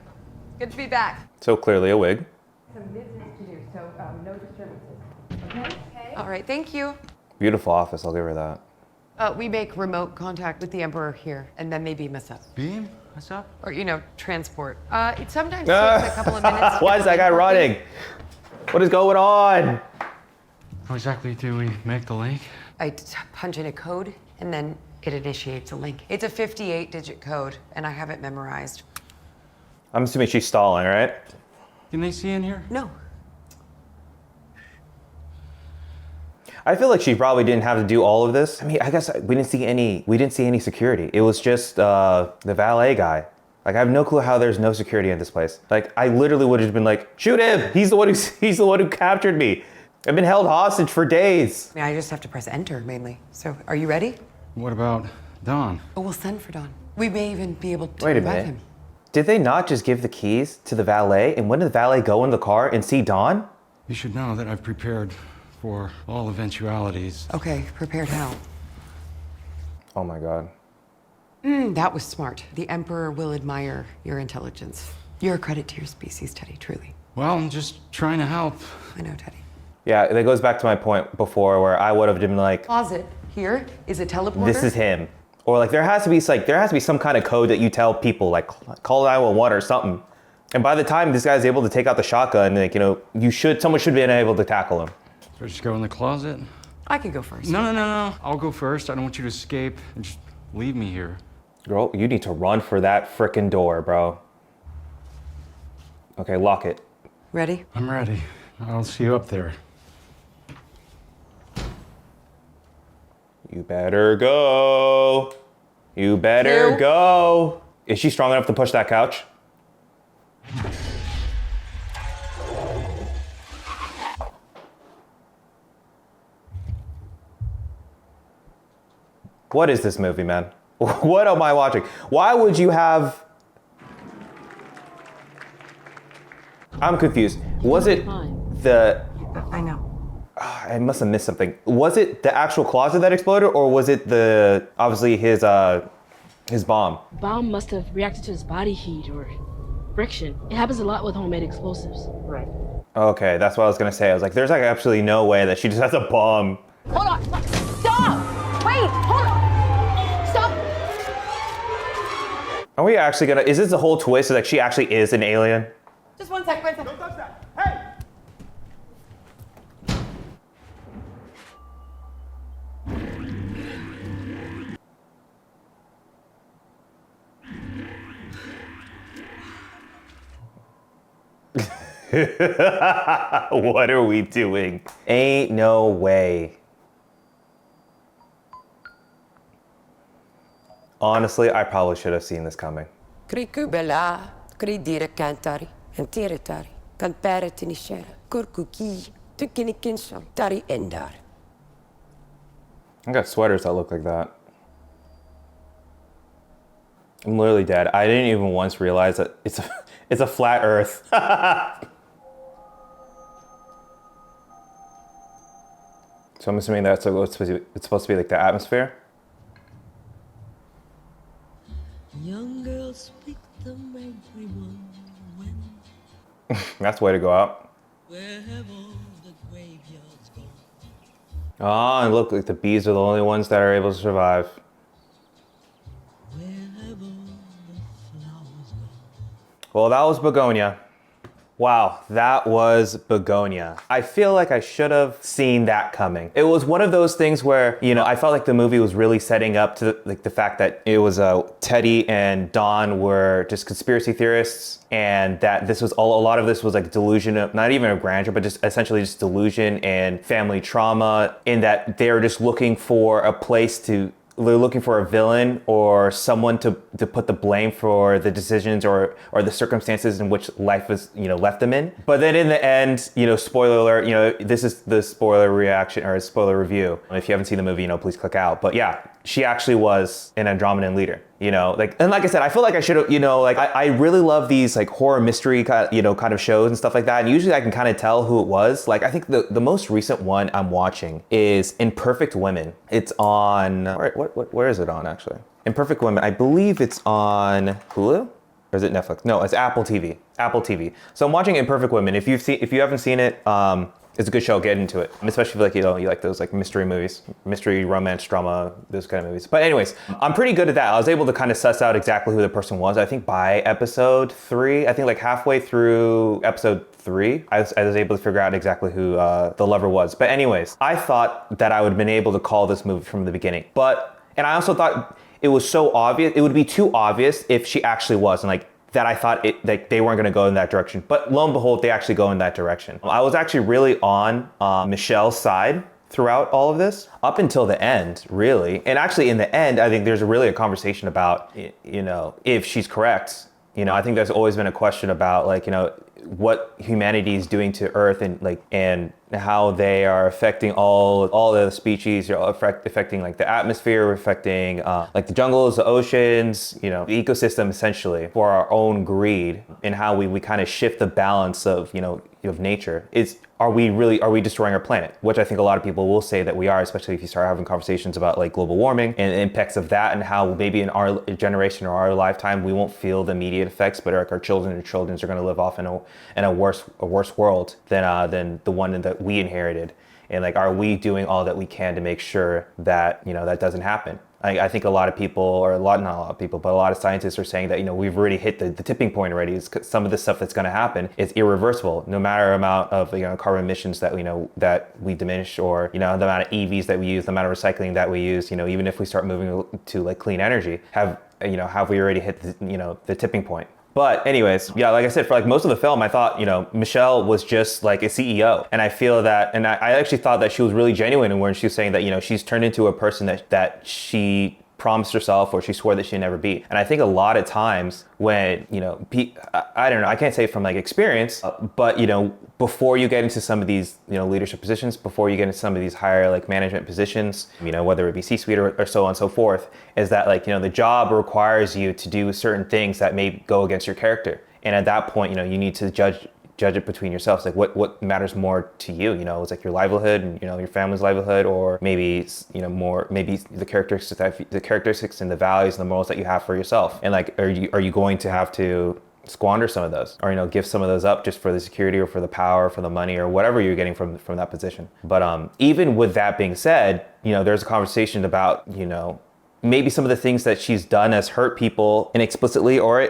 Good to be back. So clearly a wig. Some business to do, so no disturbances. Okay? All right, thank you. Beautiful office, I'll give her that. We make remote contact with the Emperor here, and then they beam us up. Beam? What's up? Or, transport. It sometimes takes a couple of minutes. Why is that guy running? What is going on? How exactly do we make the link? I punch in a code, and then it initiates a link. It's a 58-digit code, and I have it memorized. I'm assuming she's stalling, right? Can they see in here? No. I feel like she probably didn't have to do all of this. I mean, I guess we didn't see any security. It was just the valet guy. Like, I have no clue how there's no security in this place. Like, I literally would have been like, shoot him! He's the one who captured me. I've been held hostage for days. I mean, I just have to press enter mainly. So, are you ready? What about Dawn? Oh, we'll send for Dawn. We may even be able to Wait a revive minute. him. Did they not just give the keys to the valet? And when did the valet go in the car and see Dawn? You should know that I've prepared for all eventualities. Okay, prepared how? Oh my God. That was smart. The Emperor will admire your intelligence. You're a credit to your species, Teddy, truly. Well, I'm just trying to help. I know, Teddy. Yeah, that goes back to my point before where I would have been like, Closet here is a teleporter. this is him. Or like there has to be some kind of code that you tell people, like call 911 or something. And by the time this guy's able to take out the shotgun, like, someone should be able to tackle him. So just go in the closet? I can go first. No. I'll go first. I don't want you to escape and just leave me here. Girl, you need to run for that frickin' door, bro. Okay, lock it. Ready? I'm ready. I'll see you up there. You better go. You better go. Is she strong enough to push that couch? What is this movie, man? What am I watching? Why would you have... I'm confused. Was it the... I know. I must have missed something. Was it the actual closet that exploded, or was it obviously his bomb? Bomb must have reacted to his body heat or friction. It happens a lot with homemade explosives. Right. Okay, that's what I was gonna say. I was like, there's like absolutely no way that she just has a bomb. Hold on! Stop! Wait! Hold on! Stop! Are we actually gonna... Is this the whole twist? Like she actually is an alien? Just one sec. Don't touch that. Hey! What are we doing? Ain't no way. Honestly, I probably should have seen this coming. Krikubela, kridire kantari, en tiritari, kan peretinishera, kurkuki, tukinikinsham, tari endar. I got sweaters that look like that. I'm literally dead. I didn't even once realize that it's a flat Earth. So I'm assuming that's it's supposed to be like the atmosphere. Young girls pick them everyone when. That's the way to go out. Where have all the graveyards gone? Oh, and look, like the bees are the only ones that are able to survive. Where have all the flowers gone? Well, that was Bugonia. Wow, that was Bugonia. I feel like I should have seen that coming. It was one of those things where, I felt like the movie was really setting up to the fact that it was Teddy and Dawn were just conspiracy theorists, and that this was a lot of this was like delusion of, not even of grandeur, but just essentially just delusion and family trauma, in that they're just looking for a place to they're looking for a villain or someone to put the blame for the decisions or the circumstances in which life is, left them in. But then in the end, spoiler alert, this is the spoiler reaction or spoiler review. If you haven't seen the movie, please click out. But yeah, she actually was an Andromedan leader, and like I said, I feel like I should have, I really love these like horror mystery kind of shows and stuff like that. And usually I can kind of tell who it was. Like I think the most recent one I'm watching is Imperfect Women. It's on, where is it on actually? Imperfect Women, I believe it's on Hulu? Or is it Netflix? No, it's Apple TV. Apple TV. So I'm watching Imperfect Women. If you haven't seen it, it's a good show. Get into it, especially if you like those like mystery movies, mystery, romance, drama, those kind of movies. But anyways, I'm pretty good at that. I was able to kind of suss out exactly who the person was. I think by episode 3, I think like halfway through episode 3, I was able to figure out exactly who the lover was. But anyways, I thought that I would have been able to call this movie from the beginning. And I also thought it was so obvious. It would be too obvious if she actually was, and like that I thought they weren't going to go in that direction. But lo and behold, they actually go in that direction. I was actually really on Michelle's side throughout all of this, up until the end, really. And actually in the end, I think there's really a conversation about, if she's correct. I think there's always been a question about like, what humanity is doing to Earth and how they are affecting all the species, affecting like the atmosphere, affecting like the jungles, the oceans, the ecosystem essentially for our own greed, and how we kind of shift the balance of of nature. Are we destroying our planet? Which I think a lot of people will say that we are, especially if you start having conversations about like global warming and the impacts of that, and how maybe in our generation or our lifetime we won't feel the immediate effects, but like our children and children are going to live off in a worse world than the one that we inherited. And like, are we doing all that we can to make sure that that doesn't happen? I think a lot of people, or not a lot of people, but a lot of scientists are saying that we've already hit the tipping point already. Some of the stuff that's going to happen is irreversible, no matter amount of carbon emissions that we diminish, or the amount of EVs that we use, the amount of recycling that we use. Even if we start moving to like clean energy, have we already hit the tipping point? But anyways, yeah, like I said, for like most of the film, I thought, Michelle was just like a CEO. And I feel that, and I actually thought that she was really genuine when she was saying that, she's turned into a person that she promised herself or she swore that she'd never be. And I think a lot of times when, I don't know, I can't say from like experience, but, before you get into some of these, leadership positions, before you get into some of these higher like management positions, whether it be C-suite or so on and so forth, is that like, the job requires you to do certain things that may go against your character. And at that point, you need to judge it between yourselves. Like what matters more to you? It's like your livelihood and your family's livelihood, or maybe maybe the characteristics and the values and the morals that you have for yourself. And like, are you going to have to squander some of those, or give some of those up just for the security or for the power, for the money, or whatever you're getting from that position? But even with that being said, there's a conversation about maybe some of the things that she's done has hurt people inexplicitly, or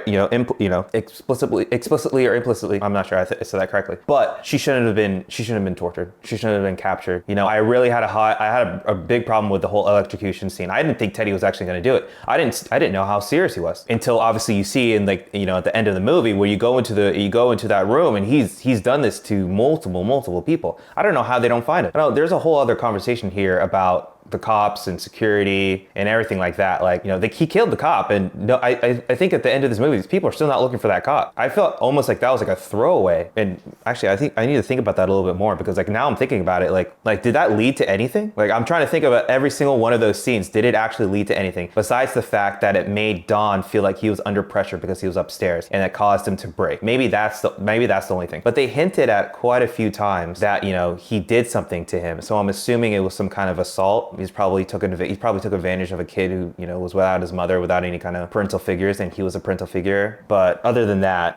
explicitly or implicitly. I'm not sure I said that correctly, but she shouldn't have been tortured. She shouldn't have been captured. I really had a big problem with the whole electrocution scene. I didn't think Teddy was actually going to do it. I didn't know how serious he was until obviously you see in like at the end of the movie where you go into that room and he's done this to multiple people. I don't know how they don't find it. There's a whole other conversation here about the cops and security and everything like that. Like, he killed the cop, and no, I think at the end of this movie, these people are still not looking for that cop. I felt almost like that was like a throwaway. And actually, I think I need to think about that a little bit more, because like now I'm thinking about it, like did that lead to anything? Like, I'm trying to think about every single one of those scenes. Did it actually lead to anything besides the fact that it made Don feel like he was under pressure because he was upstairs, and it caused him to break? Maybe that's the only thing. But they hinted at quite a few times that he did something to him. So I'm assuming it was some kind of assault. He probably took advantage of a kid who was without his mother, without any kind of parental figures, and he was a parental figure. But other than that, I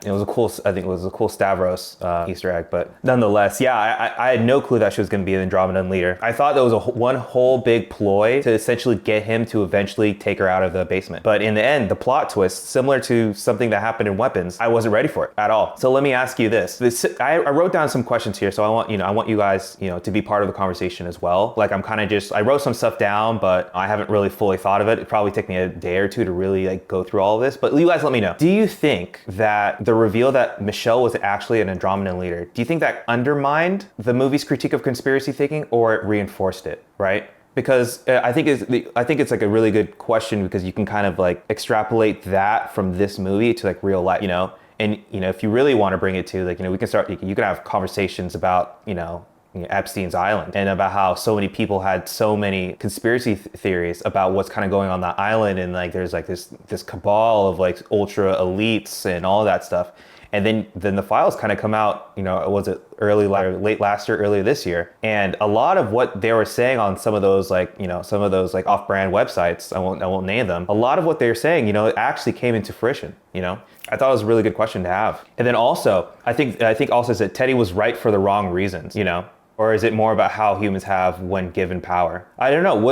think it was a cool Stavros Easter egg. But nonetheless, yeah, I had no clue that she was going to be an Andromedan leader. I thought there was one whole big ploy to essentially get him to eventually take her out of the basement. But in the end, the plot twist, similar to something that happened in Weapons, I wasn't ready for it at all. So let me ask you this. I wrote down some questions here, so I want you guys to be part of the conversation as well. Like, I wrote some stuff down, but I haven't really fully thought of it. It probably take me a day or two to really like go through all of this. But you guys let me know. Do you think that the reveal that Michelle was actually an Andromedan leader, do you think that undermined the movie's critique of conspiracy thinking, or it reinforced it, right? Because I think it's like a really good question because you can kind of like extrapolate that from this movie to like real life, you know? And, you know, if you really want to bring it to like, you know, we can start, you can have conversations about, you know, Epstein's Island and about how so many people had so many conspiracy theories about what's kind of going on the island. And like, there's like this cabal of like ultra elites and all that stuff. And then the files kind of come out, you know, was it late last year, earlier this year. And a lot of what they were saying on some of those like, you know, some of those like off-brand websites, I won't name them. A lot of what they're saying, you know, it actually came into fruition, you know. I thought it was a really good question to have. And then also, I think also is that Teddy was right for the wrong reasons, you know. Or is it more about how humans have when given power? I don't know.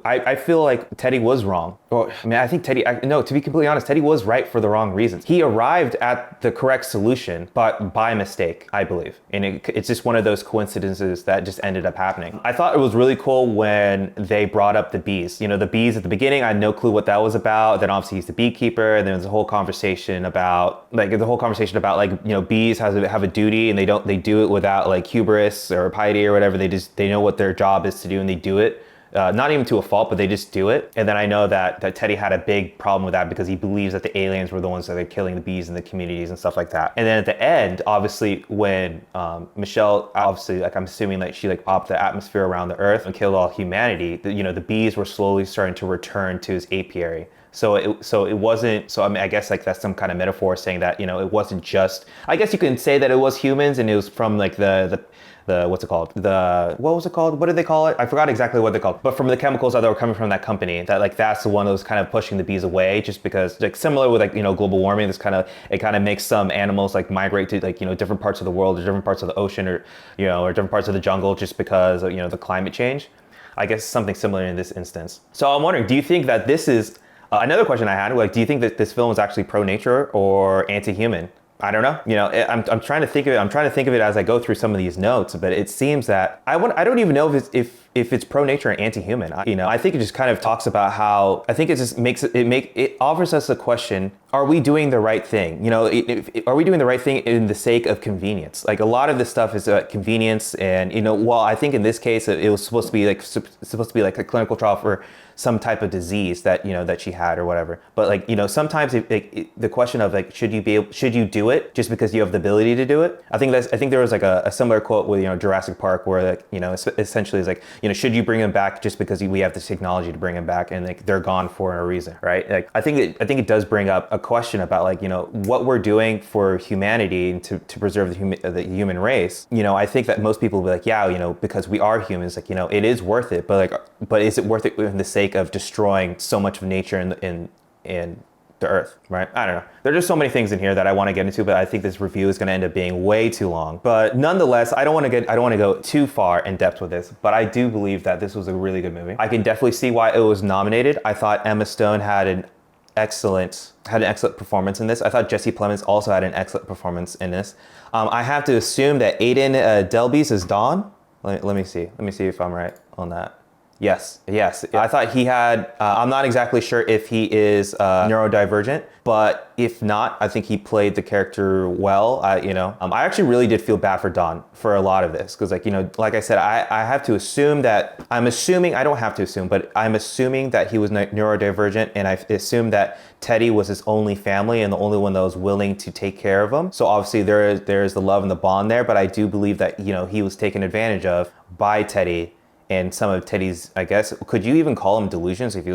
I feel like Teddy was wrong. Or I mean, I think to be completely honest, Teddy was right for the wrong reasons. He arrived at the correct solution, but by mistake, I believe. And it's just one of those coincidences that just ended up happening. I thought it was really cool when they brought up the bees. You know, the bees at the beginning, I had no clue what that was about. Then obviously he's the beekeeper. And then there's a whole conversation about like, you know, bees have a duty and they do it without like hubris or piety or whatever. They know what their job is to do and they do it. Not even to a fault, but they just do it. And then I know that Teddy had a big problem with that because he believes that the aliens were the ones that are killing the bees in the communities and stuff like that. And then at the end, obviously, when Michelle, obviously, like I'm assuming that she like popped the atmosphere around the earth and killed all humanity, you know, the bees were slowly starting to return to his apiary. So it wasn't, so I mean, I guess like that's some kind of metaphor saying that, you know, it wasn't just, I guess you can say that it was humans and it was from like the what's it called? What was it called? What did they call it? I forgot exactly what they called. But from the chemicals that were coming from that company, that like that's the one that was kind of pushing the bees away, just because like similar with like, you know, global warming, it kind of makes some animals like migrate to like, you know, different parts of the world or different parts of the ocean or, you know, or different parts of the jungle just because of, you know, the climate change. I guess something similar in this instance. So I'm wondering, do you think that this is, another question I had, like, do you think that this film is actually pro-nature or anti-human? I don't know. You know, I'm trying to think of it. I'm trying to think of it as I go through some of these notes, but it seems that I don't even know if it's pro-nature or anti-human. You know, I think it just kind of talks about how, I think it just it offers us a question: are we doing the right thing? You know, are we doing the right thing in the sake of convenience? Like a lot of this stuff is convenience, and you know, well, I think in this case it was supposed to be like a clinical trial for some type of disease that, you know, that she had or whatever. But like, you know, sometimes the question of like, should you do it just because you have the ability to do it? I think there was like a similar quote with, you know, Jurassic Park where like, you know, essentially it's like, you know, should you bring them back just because we have this technology to bring them back and like they're gone for a reason, right? Like I think it does bring up a question about like, you know, what we're doing for humanity and to preserve the human race. You know, I think that most people will be like, yeah, you know, because we are humans, like, you know, it is worth it, but is it worth it in the sake of destroying so much of nature in the earth, right? I don't know. There are just so many things in here that I want to get into, but I think this review is going to end up being way too long. But nonetheless, I don't want to go too far in depth with this, but I do believe that this was a really good movie. I can definitely see why it was nominated. I thought Emma Stone had an excellent performance in this. I thought Jesse Plemons also had an excellent performance in this. I have to assume that Aiden Delbys is Don. Let me see if I'm right on that. Yes. I thought he had, I'm not exactly sure if he is neurodivergent, but if not, I think he played the character well. You know, I actually really did feel bad for Don for a lot of this. Cause like, you know, like I said, I have to assume that, I don't have to assume, but I'm assuming that he was neurodivergent, and I assume that Teddy was his only family and the only one that was willing to take care of him. So obviously there's the love and the bond there, but I do believe that, you know, he was taken advantage of by Teddy. And some of Teddy's, I guess, could you even call him delusions if he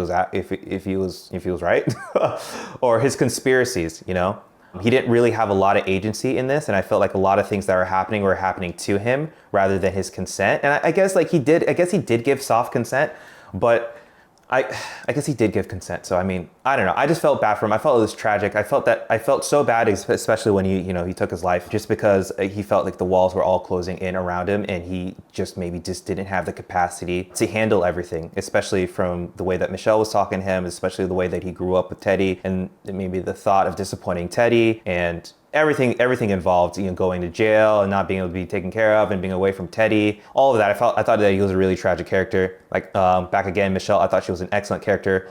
was right, or his conspiracies? You know, he didn't really have a lot of agency in this, and I felt like a lot of things that were happening to him rather than his consent. And I guess like he did give soft consent, but I guess he did give consent. So I mean, I don't know. I just felt bad for him. I felt it was tragic. I felt so bad, especially when he took his life, just because he felt like the walls were all closing in around him, and he just didn't have the capacity to handle everything, especially from the way that Michelle was talking to him, especially the way that he grew up with Teddy, and maybe the thought of disappointing Teddy and everything involved, you know, going to jail and not being able to be taken care of and being away from Teddy, all of that. I thought that he was a really tragic character. Like back again, Michelle, I thought she was an excellent character.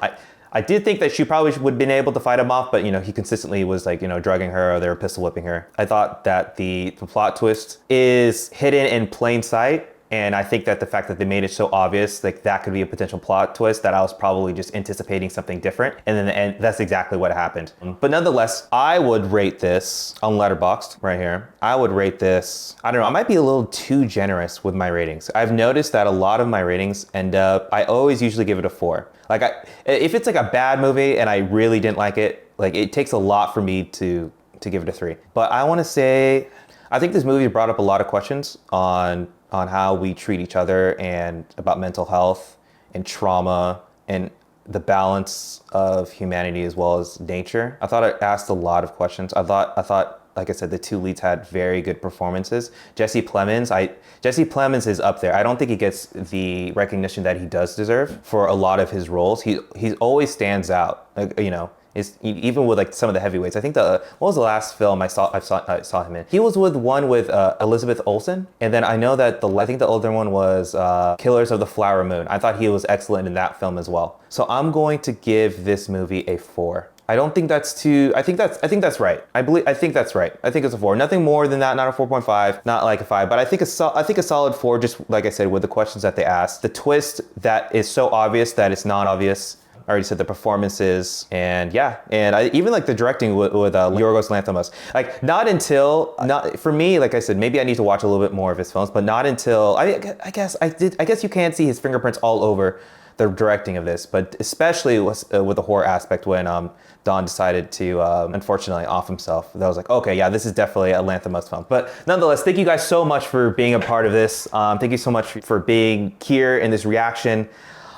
I did think that she probably would have been able to fight him off, but you know, he consistently was like, you know, drugging her, or they were pistol whipping her. I thought that the plot twist is hidden in plain sight. And I think that the fact that they made it so obvious, like that could be a potential plot twist, that I was probably just anticipating something different. And then the end, that's exactly what happened. But nonetheless, I would rate this on Letterboxd right here. I would rate this, I don't know, I might be a little too generous with my ratings. I've noticed that a lot of my ratings end up, I always usually give it a 4. Like if it's like a bad movie and I really didn't like it, like it takes a lot for me to give it a 3. But I want to say, I think this movie brought up a lot of questions on how we treat each other and about mental health and trauma and the balance of humanity as well as nature. I thought it asked a lot of questions. I thought, like I said, the 2 leads had very good performances. Jesse Plemons is up there. I don't think he gets the recognition that he does deserve for a lot of his roles. He always stands out. Like, you know, even with like some of the heavyweights. I think what was the last film I saw him in? He was with one with Elizabeth Olsen, and then I know that I think the older one was Killers of the Flower Moon. I thought he was excellent in that film as well. So I'm going to give this movie a 4. I don't think that's too. I think that's right. I think that's right. I think it's a 4. Nothing more than that. Not a 4.5. Not like a 5. But I think a solid 4. Just like I said, with the questions that they asked, the twist that is so obvious that it's not obvious. I already said the performances, and yeah, and I even like the directing with Yorgos Lanthimos. Like not for me, like I said, maybe I need to watch a little bit more of his films, but not until I guess you can see his fingerprints all over the directing of this, but especially with the horror aspect when Don decided to unfortunately off himself. That was like, okay, yeah, this is definitely a Lanthimos film. But nonetheless, thank you guys so much for being a part of this. Thank you so much for being here in this reaction.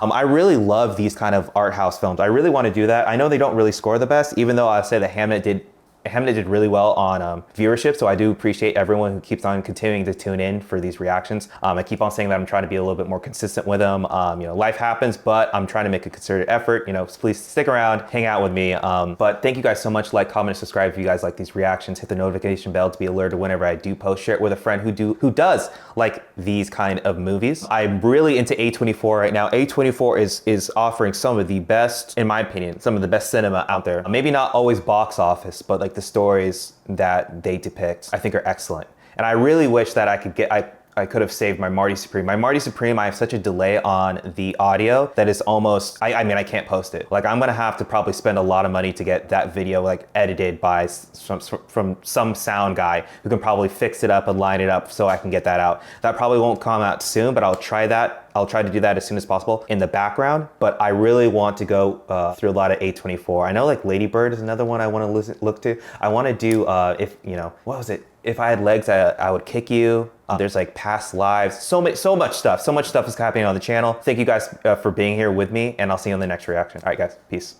I really love these kind of art house films. I really want to do that. I know they don't really score the best, even though I say that Hamnet did really well on viewership, so I do appreciate everyone who keeps on continuing to tune in for these reactions. I keep on saying that I'm trying to be a little bit more consistent with them. You know, life happens, but I'm trying to make a concerted effort. You know, so please stick around, hang out with me. But thank you guys so much. Like, comment, and subscribe if you guys like these reactions. Hit the notification bell to be alerted whenever I do post. Share it with a friend who does like these kind of movies. I'm really into A24 right now. A24 is offering some of the best, in my opinion, some of the best cinema out there. Maybe not always box office, but like the stories that they depict, I think are excellent. And I really wish that I could have saved my Marty Supreme. My Marty Supreme, I have such a delay on the audio that is almost, I mean, I can't post it. Like, I'm gonna have to probably spend a lot of money to get that video like edited by from some sound guy who can probably fix it up and line it up so I can get that out. That probably won't come out soon, but I'll try that. I'll try to do that as soon as possible in the background, but I really want to go through a lot of A24. I know like Lady Bird is another one I want to look to. I want to do, if, you know, what was it? If I Had Legs, I Would Kick You. There's like Past Lives. So much stuff. So much stuff is happening on the channel. Thank you guys for being here with me, and I'll see you on the next reaction. All right, guys. Peace.